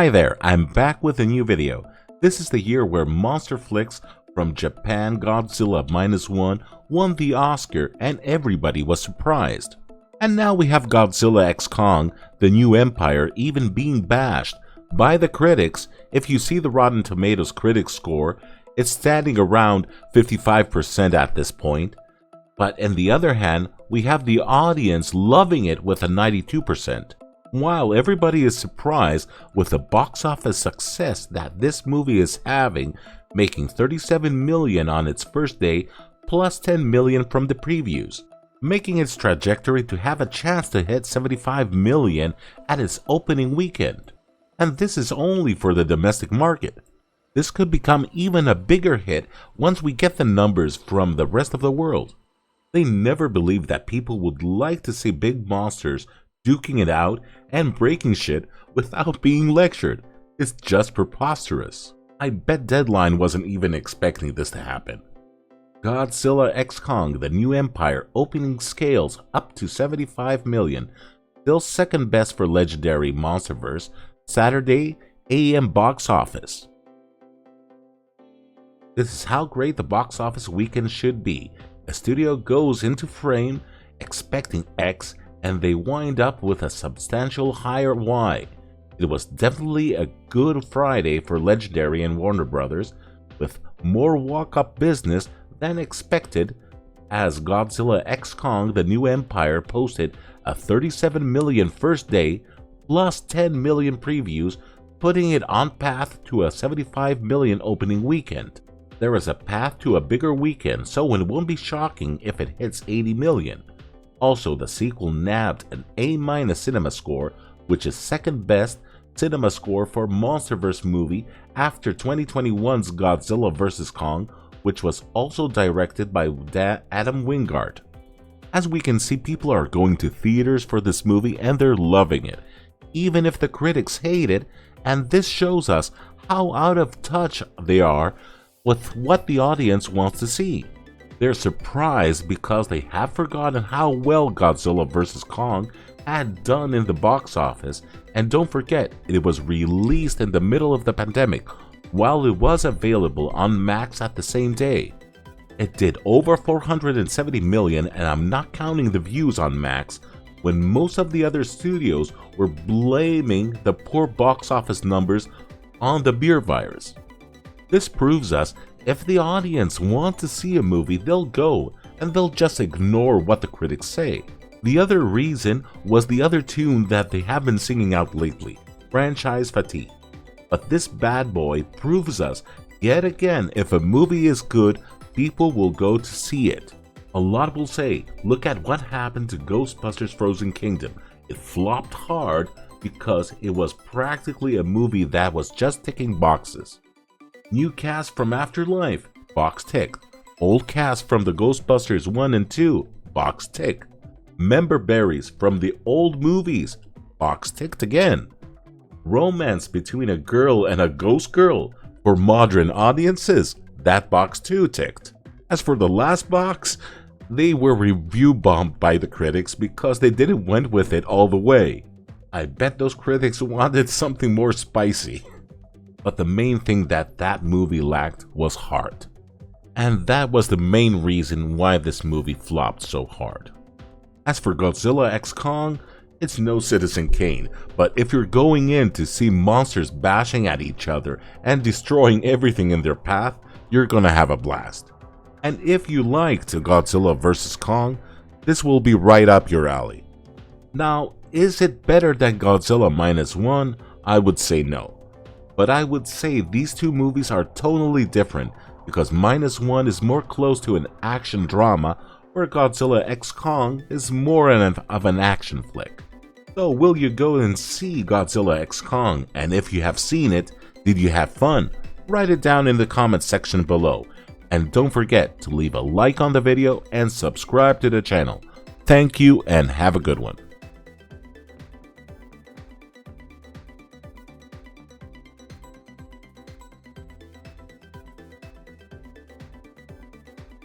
Hi there, I'm back with a new video. This is the year where monster flicks from Japan Godzilla -1 won the Oscar and everybody was surprised. And now we have Godzilla X Kong, the new empire, even being bashed by the critics. If you see the Rotten Tomatoes critics score, it's standing around 55% at this point. But on the other hand, we have the audience loving it with a 92%. While everybody is surprised with the box office success that this movie is having, making $37 million on its first day plus $10 million from the previews, making its trajectory to have a chance to hit $75 million at its opening weekend. And this is only for the domestic market. This could become even a bigger hit once we get the numbers from the rest of the world. They never believed that people would like to see big monsters duking it out and breaking shit without being lectured. It's just preposterous. I bet Deadline wasn't even expecting this to happen. Godzilla X Kong, the new empire, opening scales up to $75 million, still second best for legendary Monsterverse, Saturday AM box office. This is how great the box office weekend should be. A studio goes into frame expecting X and they wind up with a substantial higher Y. It was definitely a good Friday for Legendary and Warner Brothers, with more walk-up business than expected, as Godzilla X Kong, the new empire, posted a $37 million first day plus $10 million previews, putting it on path to a $75 million opening weekend. There is a path to a bigger weekend, so it won't be shocking if it hits $80 million. Also, the sequel nabbed an A- cinema score, which is second best cinema score for Monsterverse movie after 2021's Godzilla vs. Kong, which was also directed by Adam Wingard. As we can see, people are going to theaters for this movie and they're loving it, even if the critics hate it, and this shows us how out of touch they are with what the audience wants to see. They're surprised because they have forgotten how well Godzilla vs. Kong had done in the box office, and don't forget, it was released in the middle of the pandemic while it was available on Max at the same day. It did over $470 million, and I'm not counting the views on Max, when most of the other studios were blaming the poor box office numbers on the beer virus. This proves us if the audience want to see a movie, they'll go and they'll just ignore what the critics say. The other reason was the other tune that they have been singing out lately, Franchise Fatigue. But this bad boy proves us yet again, if a movie is good, people will go to see it. A lot will say, look at what happened to Ghostbusters Frozen Kingdom. It flopped hard because it was practically a movie that was just ticking boxes. New cast from Afterlife, box ticked. Old cast from the Ghostbusters 1 and 2, box ticked. Member berries from the old movies, box ticked again. Romance between a girl and a ghost girl, for modern audiences, that box too ticked. As for the last box, they were review bombed by the critics because they didn't went with it all the way. I bet those critics wanted something more spicy. But the main thing that movie lacked was heart. And that was the main reason why this movie flopped so hard. As for Godzilla X Kong, it's no Citizen Kane, but if you're going in to see monsters bashing at each other and destroying everything in their path, you're gonna have a blast. And if you liked Godzilla vs. Kong, this will be right up your alley. Now, is it better than Godzilla -1? I would say no. But I would say these two movies are totally different because -1 is more close to an action drama, where Godzilla X Kong is more of an action flick. So will you go and see Godzilla X Kong? And if you have seen it, did you have fun? Write it down in the comment section below. And don't forget to leave a like on the video and subscribe to the channel. Thank you and have a good one.